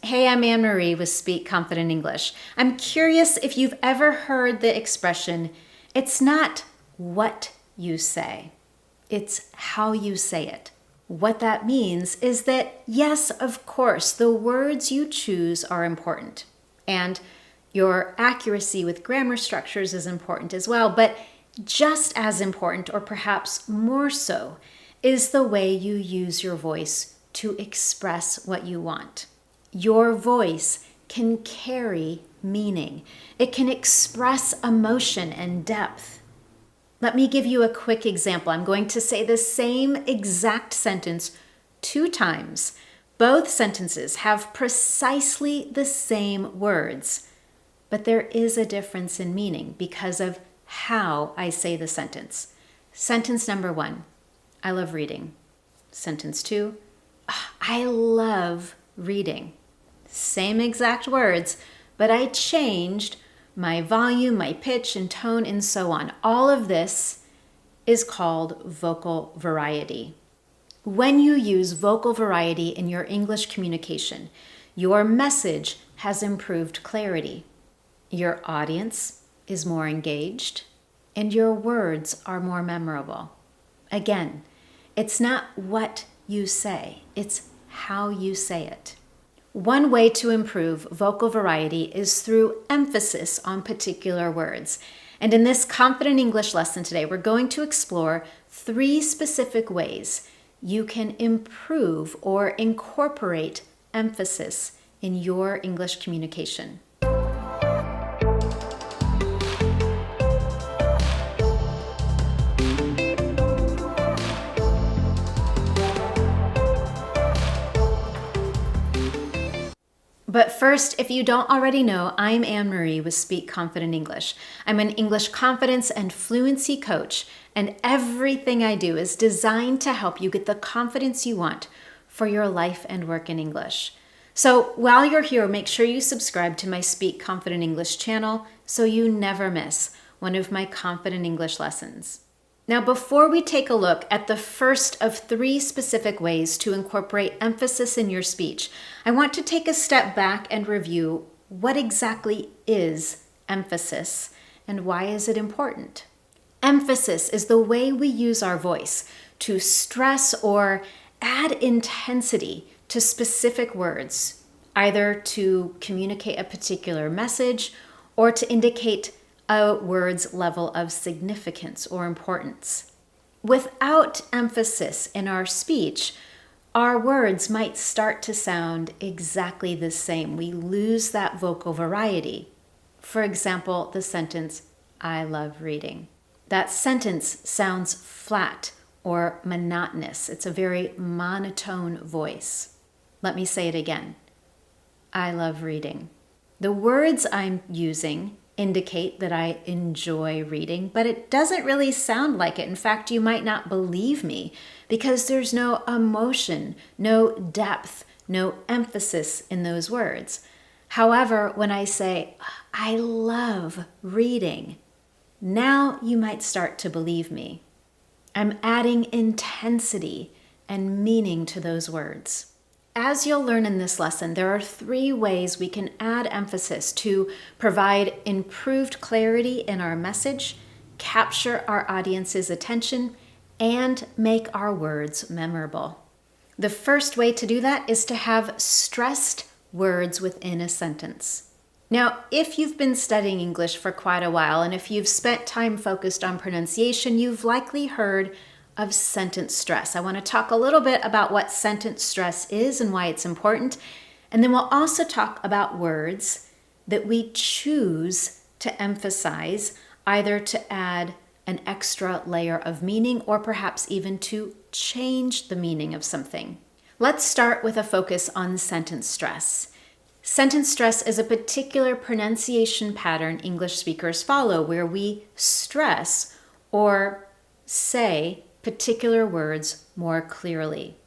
Hey, I'm Anne Marie with Speak Confident English. I'm curious if you've ever heard the expression, it's not what you say, it's how you say it. What that means is that, yes, of course, the words you choose are important, and your accuracy with grammar structures is important as well, but just as important, or perhaps more so, is the way you use your voice to express what you want. Your voice can carry meaning. It can express emotion and depth. Let me give you a quick example. I'm going to say the same exact sentence 2 times. Both sentences have precisely the same words, but there is a difference in meaning because of how I say the sentence. Sentence number 1, I love reading. Sentence 2, I love reading. Same exact words, but I changed my volume, my pitch, and tone, and so on. All of this is called vocal variety. When you use vocal variety in your English communication, your message has improved clarity. Your audience is more engaged, and your words are more memorable. Again, it's not what you say, it's how you say it. One way to improve vocal variety is through emphasis on particular words. And in this Confident English lesson today, we're going to explore 3 specific ways you can improve or incorporate emphasis in your English communication. But first, if you don't already know, I'm Anne Marie with Speak Confident English. I'm an English confidence and fluency coach, and everything I do is designed to help you get the confidence you want for your life and work in English. So while you're here, make sure you subscribe to my Speak Confident English channel so you never miss one of my Confident English lessons. Now, before we take a look at the first of 3 specific ways to incorporate emphasis in your speech, I want to take a step back and review what exactly is emphasis and why is it important. Emphasis is the way we use our voice to stress or add intensity to specific words, either to communicate a particular message or to indicate a word's level of significance or importance. Without emphasis in our speech, our words might start to sound exactly the same. We lose that vocal variety. For example, the sentence, I love reading. That sentence sounds flat or monotonous. It's a very monotone voice. Let me say it again. I love reading. The words I'm using indicate that I enjoy reading, but it doesn't really sound like it. In fact, you might not believe me because there's no emotion, no depth, no emphasis in those words. However, when I say, I love reading, now you might start to believe me. I'm adding intensity and meaning to those words. As you'll learn in this lesson, there are 3 ways we can add emphasis to provide improved clarity in our message, capture our audience's attention, and make our words memorable. The first way to do that is to have stressed words within a sentence. Now, if you've been studying English for quite a while, and if you've spent time focused on pronunciation, you've likely heard of sentence stress. I want to talk a little bit about what sentence stress is and why it's important. And then we'll also talk about words that we choose to emphasize, either to add an extra layer of meaning or perhaps even to change the meaning of something. Let's start with a focus on sentence stress. Sentence stress is a particular pronunciation pattern English speakers follow where we stress or say particular words more clearly.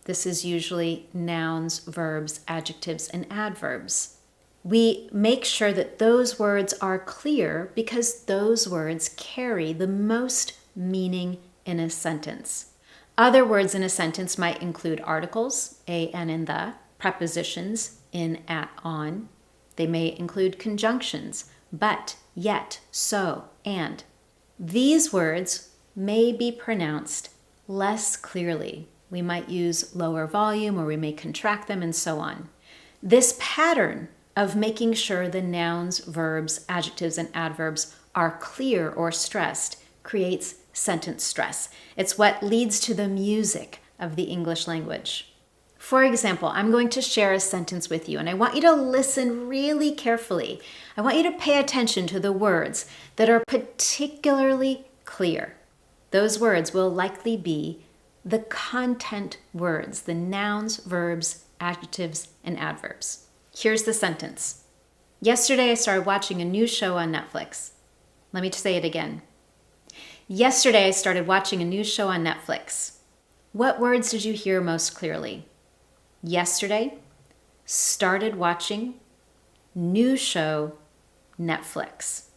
This is usually nouns, verbs, adjectives, and adverbs. We make sure that those words are clear because those words carry the most meaning in a sentence. Other words in a sentence might include articles, a, an, and the, prepositions, in, at, on. They may include conjunctions, but, yet, so, and. These words may be pronounced less clearly. We might use lower volume or we may contract them and so on. This pattern of making sure the nouns, verbs, adjectives, and adverbs are clear or stressed creates sentence stress. It's what leads to the music of the English language. For example, I'm going to share a sentence with you, and I want you to listen really carefully. I want you to pay attention to the words that are particularly clear. Those words will likely be the content words, the nouns, verbs, adjectives, and adverbs. Here's the sentence. Yesterday I started watching a new show on Netflix. Let me say it again. Yesterday I started watching a new show on Netflix. What words did you hear most clearly? Yesterday, started watching, new show, Netflix.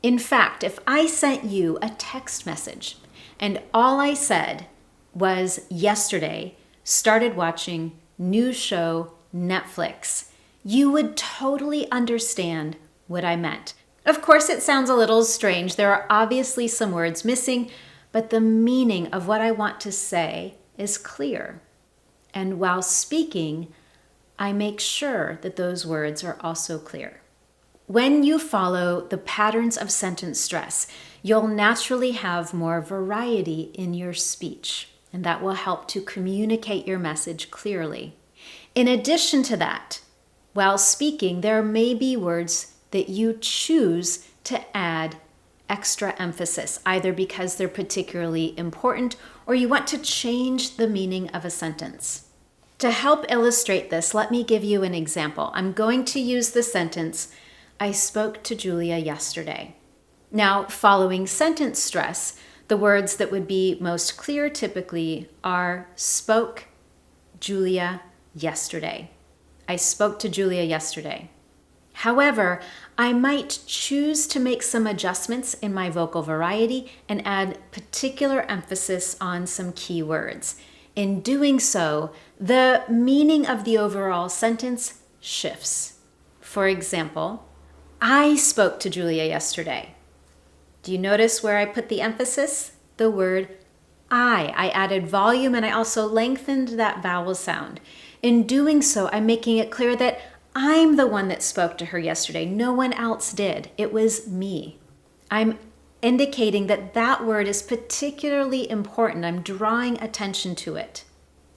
In fact, if I sent you a text message and all I said was yesterday, started watching, new show, Netflix, you would totally understand what I meant. Of course, it sounds a little strange. There are obviously some words missing, but the meaning of what I want to say is clear. And while speaking, I make sure that those words are also clear. When you follow the patterns of sentence stress, you'll naturally have more variety in your speech, and that will help to communicate your message clearly. In addition to that, while speaking, there may be words that you choose to add extra emphasis, either because they're particularly important or you want to change the meaning of a sentence. To help illustrate this, let me give you an example. I'm going to use the sentence, I spoke to Julia yesterday. Now, following sentence stress, the words that would be most clear typically are spoke Julia yesterday. I spoke to Julia yesterday. However, I might choose to make some adjustments in my vocal variety and add particular emphasis on some key words. In doing so, the meaning of the overall sentence shifts. For example, I spoke to Julia yesterday. Do you notice where I put the emphasis? The word I. I added volume and I also lengthened that vowel sound. In doing so, I'm making it clear that I'm the one that spoke to her yesterday. No one else did. It was me. I'm indicating that that word is particularly important. I'm drawing attention to it.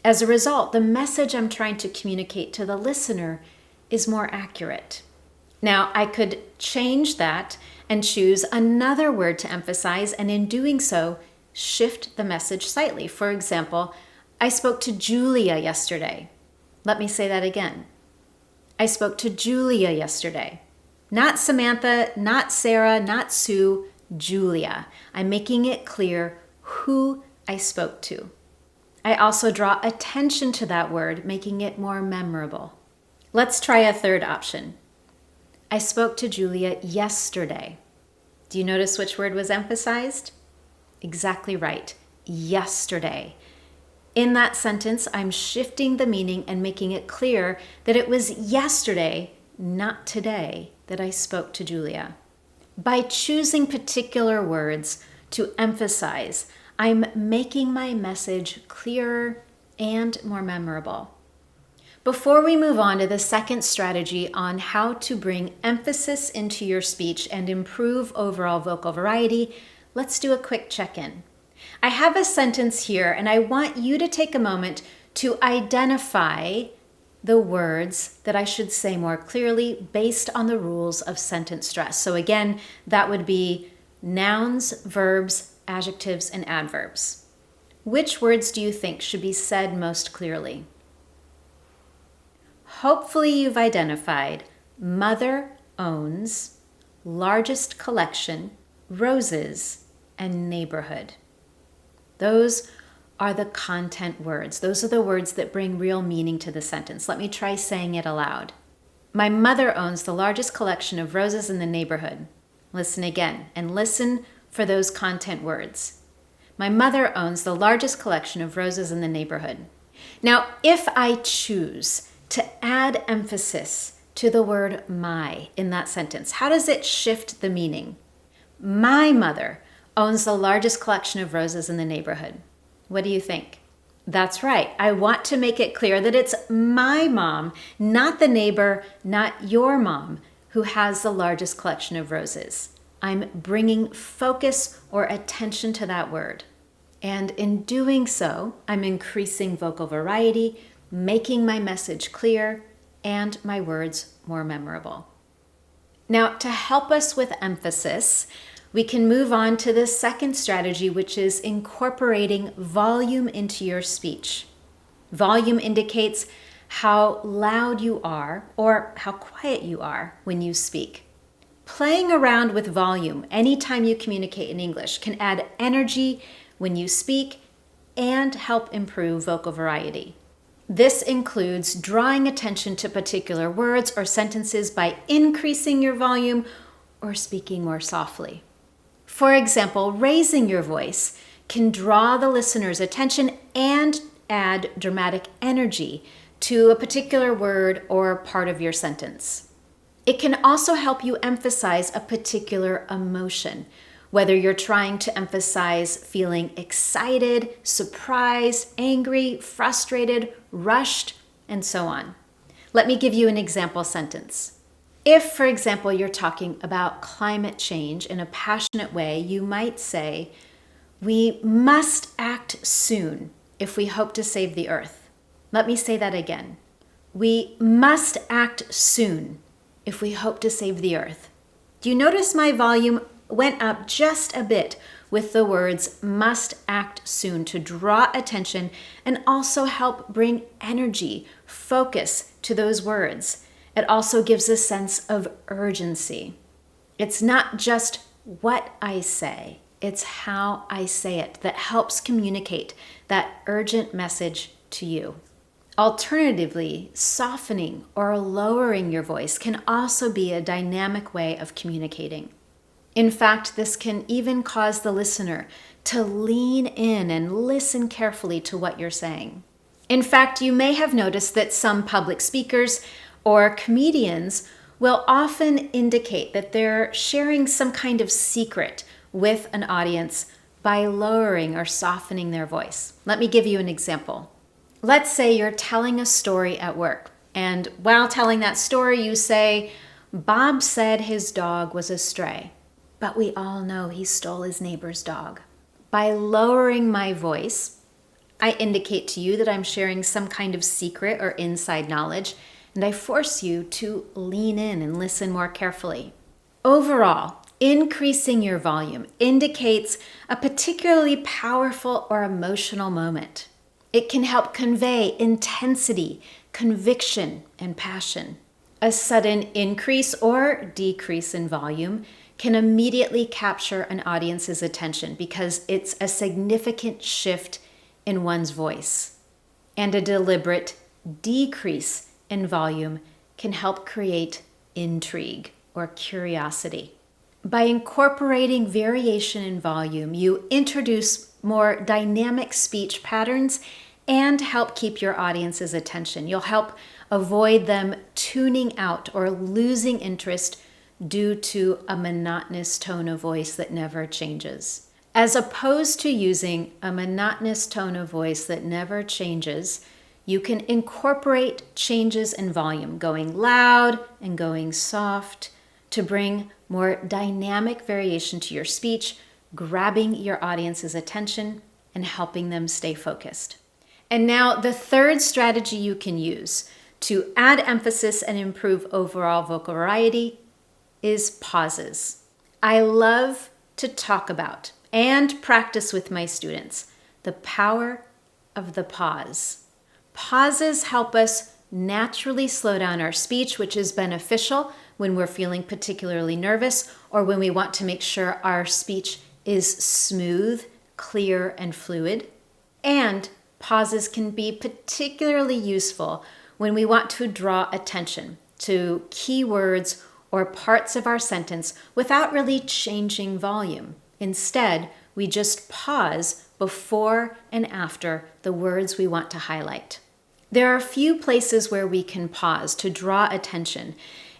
As a result, the message I'm trying to communicate to the listener is more accurate. Now, I could change that and choose another word to emphasize, and in doing so, shift the message slightly. For example, I spoke to Julia yesterday. Let me say that again. I spoke to Julia yesterday. Not Samantha, not Sarah, not Sue, Julia. I'm making it clear who I spoke to. I also draw attention to that word, making it more memorable. Let's try a third option. I spoke to Julia yesterday. Do you notice which word was emphasized? Exactly right. Yesterday. In that sentence, I'm shifting the meaning and making it clear that it was yesterday, not today, that I spoke to Julia. By choosing particular words to emphasize, I'm making my message clearer and more memorable. Before we move on to the second strategy on how to bring emphasis into your speech and improve overall vocal variety, let's do a quick check-in. I have a sentence here, and I want you to take a moment to identify the words that I should say more clearly based on the rules of sentence stress. So again, that would be nouns, verbs, adjectives, and adverbs. Which words do you think should be said most clearly? Hopefully you've identified mother owns, largest collection, roses, and neighborhood. Those are the content words. Those are the words that bring real meaning to the sentence. Let me try saying it aloud. My mother owns the largest collection of roses in the neighborhood. Listen again and listen for those content words. My mother owns the largest collection of roses in the neighborhood. Now, if I choose to add emphasis to the word my in that sentence. How does it shift the meaning? My mother owns the largest collection of roses in the neighborhood. What do you think? That's right. I want to make it clear that it's my mom, not the neighbor, not your mom, who has the largest collection of roses. I'm bringing focus or attention to that word. And in doing so, I'm increasing vocal variety, making my message clear, and my words more memorable. Now, to help us with emphasis, we can move on to the second strategy, which is incorporating volume into your speech. Volume indicates how loud you are or how quiet you are when you speak. Playing around with volume anytime you communicate in English can add energy when you speak and help improve vocal variety. This includes drawing attention to particular words or sentences by increasing your volume or speaking more softly. For example, raising your voice can draw the listener's attention and add dramatic energy to a particular word or part of your sentence. It can also help you emphasize a particular emotion, whether you're trying to emphasize feeling excited, surprised, angry, frustrated, rushed, and so on. Let me give you an example sentence. If, for example, you're talking about climate change in a passionate way, you might say, "We must act soon if we hope to save the earth." Let me say that again. We must act soon if we hope to save the earth. Do you notice my volume went up just a bit with the words must act soon to draw attention and also help bring energy, focus to those words? It also gives a sense of urgency. It's not just what I say, it's how I say it that helps communicate that urgent message to you. Alternatively, softening or lowering your voice can also be a dynamic way of communicating. In fact, this can even cause the listener to lean in and listen carefully to what you're saying. In fact, you may have noticed that some public speakers or comedians will often indicate that they're sharing some kind of secret with an audience by lowering or softening their voice. Let me give you an example. Let's say you're telling a story at work, and while telling that story, you say, "Bob said his dog was a stray, but we all know he stole his neighbor's dog." By lowering my voice, I indicate to you that I'm sharing some kind of secret or inside knowledge, and I force you to lean in and listen more carefully. Overall, increasing your volume indicates a particularly powerful or emotional moment. It can help convey intensity, conviction, and passion. A sudden increase or decrease in volume can immediately capture an audience's attention because it's a significant shift in one's voice. And a deliberate decrease in volume can help create intrigue or curiosity. By incorporating variation in volume, you introduce more dynamic speech patterns and help keep your audience's attention. You'll help avoid them tuning out or losing interest due to a monotonous tone of voice that never changes. As opposed to using a monotonous tone of voice that never changes, you can incorporate changes in volume, going loud and going soft, to bring more dynamic variation to your speech, grabbing your audience's attention and helping them stay focused. And now the third strategy you can use to add emphasis and improve overall vocal variety is pauses. I love to talk about and practice with my students the power of the pause. Pauses help us naturally slow down our speech, which is beneficial when we're feeling particularly nervous or when we want to make sure our speech is smooth, clear, and fluid. And pauses can be particularly useful when we want to draw attention to key words or parts of our sentence without really changing volume. Instead, we just pause before and after the words we want to highlight. There are a few places where we can pause to draw attention.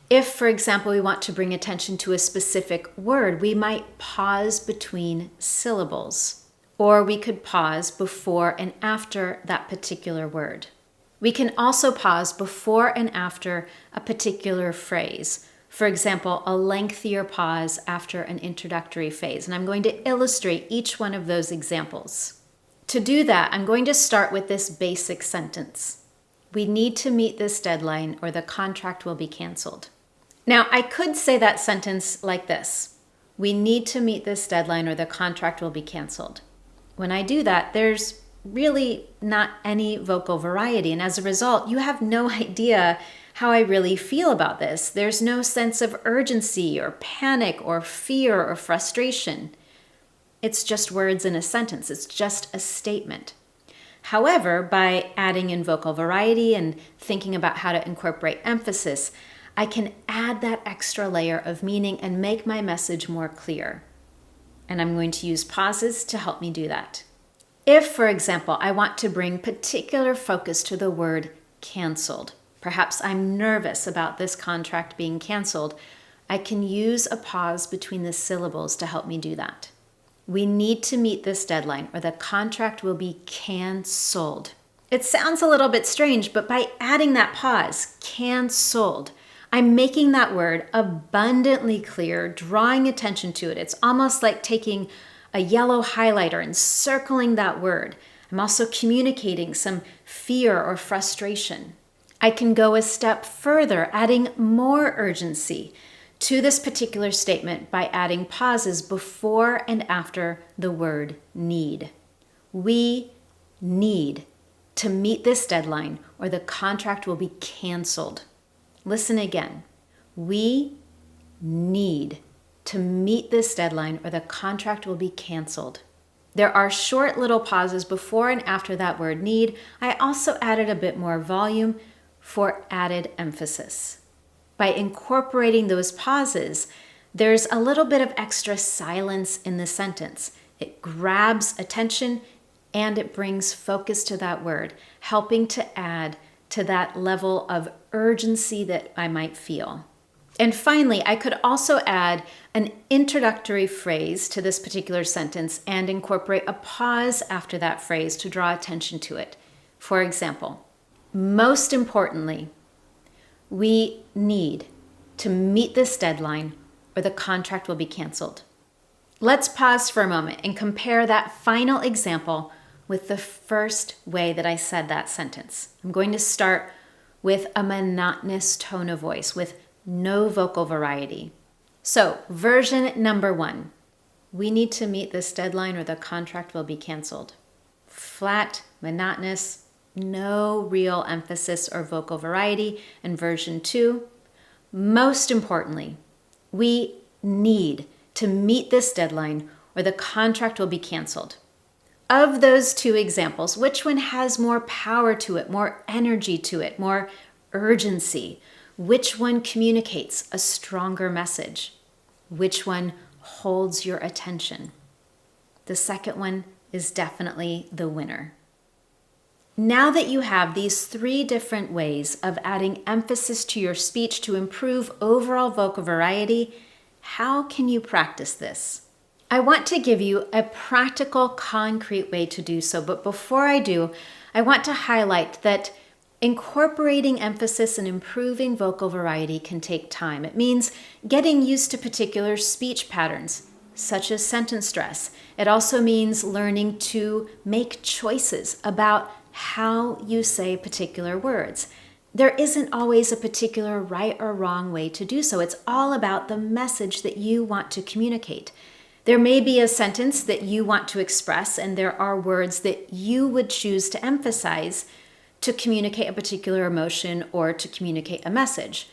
If, for example, we want to bring attention to a specific word, we might pause between syllables, or we could pause before and after that particular word. We can also pause before and after a particular phrase. For example, a lengthier pause after an introductory phase. And I'm going to illustrate each one of those examples. To do that, I'm going to start with this basic sentence. We need to meet this deadline or the contract will be canceled. Now, I could say that sentence like this. We need to meet this deadline or the contract will be canceled. When I do that, there's really not any vocal variety. And as a result, you have no idea how I really feel about this. There's no sense of urgency or panic or fear or frustration. It's just words in a sentence. It's just a statement. However, by adding in vocal variety and thinking about how to incorporate emphasis, I can add that extra layer of meaning and make my message more clear. And I'm going to use pauses to help me do that. If, for example, I want to bring particular focus to the word canceled, perhaps I'm nervous about this contract being canceled, I can use a pause between the syllables to help me do that. We need to meet this deadline or the contract will be canceled. It sounds a little bit strange, but by adding that pause, canceled, I'm making that word abundantly clear, drawing attention to it. It's almost like taking a yellow highlighter and circling that word. I'm also communicating some fear or frustration. I can go a step further, adding more urgency to this particular statement by adding pauses before and after the word need. We need to meet this deadline or the contract will be canceled. Listen again. We need to meet this deadline or the contract will be canceled. There are short little pauses before and after that word need. I also added a bit more volume for added emphasis. By incorporating those pauses, there's a little bit of extra silence in the sentence. It grabs attention and it brings focus to that word, helping to add to that level of urgency that I might feel. And finally, I could also add an introductory phrase to this particular sentence and incorporate a pause after that phrase to draw attention to it. For example, most importantly, we need to meet this deadline or the contract will be canceled. Let's pause for a moment and compare that final example with the first way that I said that sentence. I'm going to start with a monotonous tone of voice with no vocal variety. So, version number 1. We need to meet this deadline or the contract will be canceled. Flat, monotonous, no real emphasis or vocal variety. And version 2, most importantly, we need to meet this deadline or the contract will be canceled. Of those two examples, which one has more power to it, more energy to it, more urgency? Which one communicates a stronger message? Which one holds your attention? The second one is definitely the winner. Now that you have these 3 different ways of adding emphasis to your speech to improve overall vocal variety, how can you practice this? I want to give you a practical, concrete way to do so, but before I do, I want to highlight that incorporating emphasis and improving vocal variety can take time. It means getting used to particular speech patterns, such as sentence stress. It also means learning to make choices about how you say particular words. There isn't always a particular right or wrong way to do so. It's all about the message that you want to communicate. There may be a sentence that you want to express, and there are words that you would choose to emphasize to communicate a particular emotion or to communicate a message.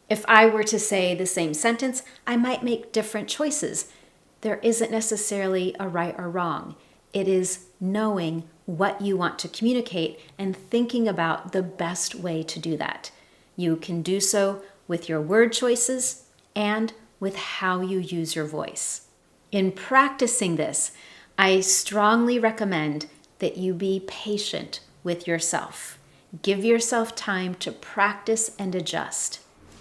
If I were to say the same sentence, I might make different choices. There isn't necessarily a right or wrong. It is knowing what you want to communicate and thinking about the best way to do that. You can do so with your word choices and with how you use your voice. In practicing this, I strongly recommend that you be patient with yourself. Give yourself time to practice and adjust.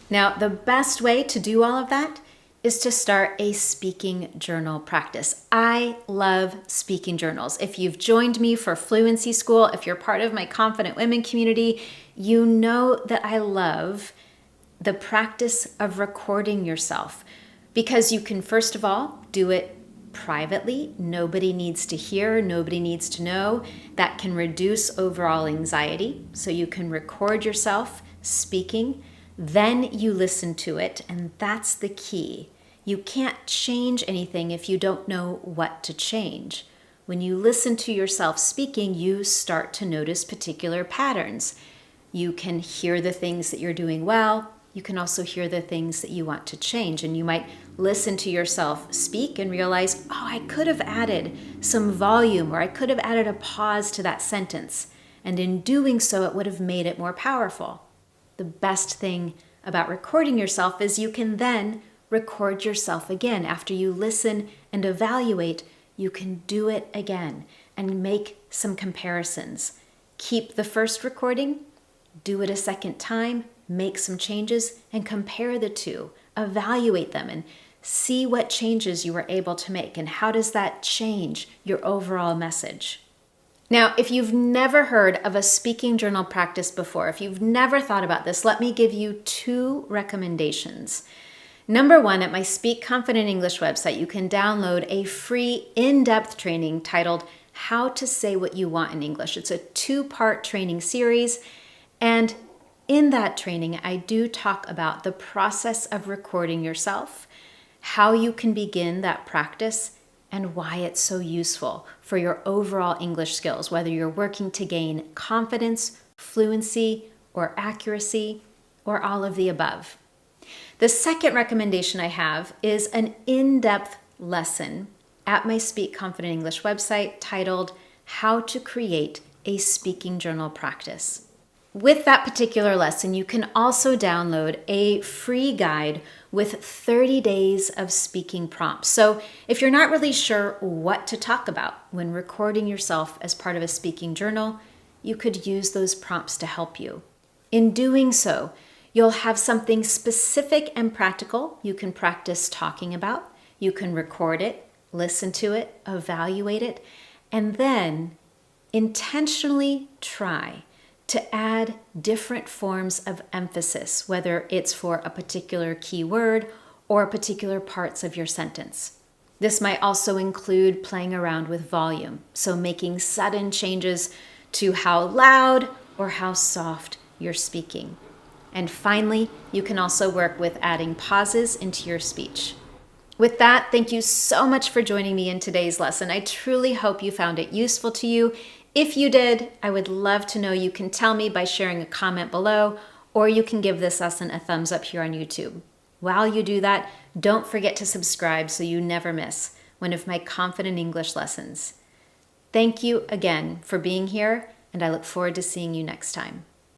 Now, the best way to do all of that is to start a speaking journal practice. I love speaking journals. If you've joined me for Fluency School, if you're part of my Confident Women community, you know that I love the practice of recording yourself because you can, first of all, do it privately. Nobody needs to hear, nobody needs to know. That can reduce overall anxiety. So you can record yourself speaking. Then you listen to it, and that's the key. You can't change anything if you don't know what to change. When you listen to yourself speaking, you start to notice particular patterns. You can hear the things that you're doing well. You can also hear the things that you want to change, and you might listen to yourself speak and realize, oh, I could have added some volume, or I could have added a pause to that sentence, and in doing so, it would have made it more powerful. The best thing about recording yourself is you can then record yourself again. After you listen and evaluate, you can do it again and make some comparisons. Keep the first recording, do it a second time, make some changes, and compare the two. Evaluate them and see what changes you were able to make and how does that change your overall message. Now, if you've never heard of a speaking journal practice before, if you've never thought about this, let me give you 2 recommendations. Number 1, at my Speak Confident English website, you can download a free in-depth training titled How to Say What You Want in English. It's a 2-part training series, and in that training, I do talk about the process of recording yourself, how you can begin that practice, and why it's so useful for your overall English skills, whether you're working to gain confidence, fluency, or accuracy, or all of the above. The second recommendation I have is an in-depth lesson at my Speak Confident English website titled How to Create a Speaking Journal Practice. With that particular lesson, you can also download a free guide with 30 days of speaking prompts. So if you're not really sure what to talk about when recording yourself as part of a speaking journal, you could use those prompts to help you. In doing so, you'll have something specific and practical you can practice talking about. You can record it, listen to it, evaluate it, and then intentionally try to add different forms of emphasis, whether it's for a particular key word or particular parts of your sentence. This might also include playing around with volume, so making sudden changes to how loud or how soft you're speaking. And finally, you can also work with adding pauses into your speech. With that, thank you so much for joining me in today's lesson. I truly hope you found it useful to you. If you did, I would love to know. You can tell me by sharing a comment below, or you can give this lesson a thumbs up here on YouTube. While you do that, don't forget to subscribe so you never miss one of my Confident English lessons. Thank you again for being here, and I look forward to seeing you next time.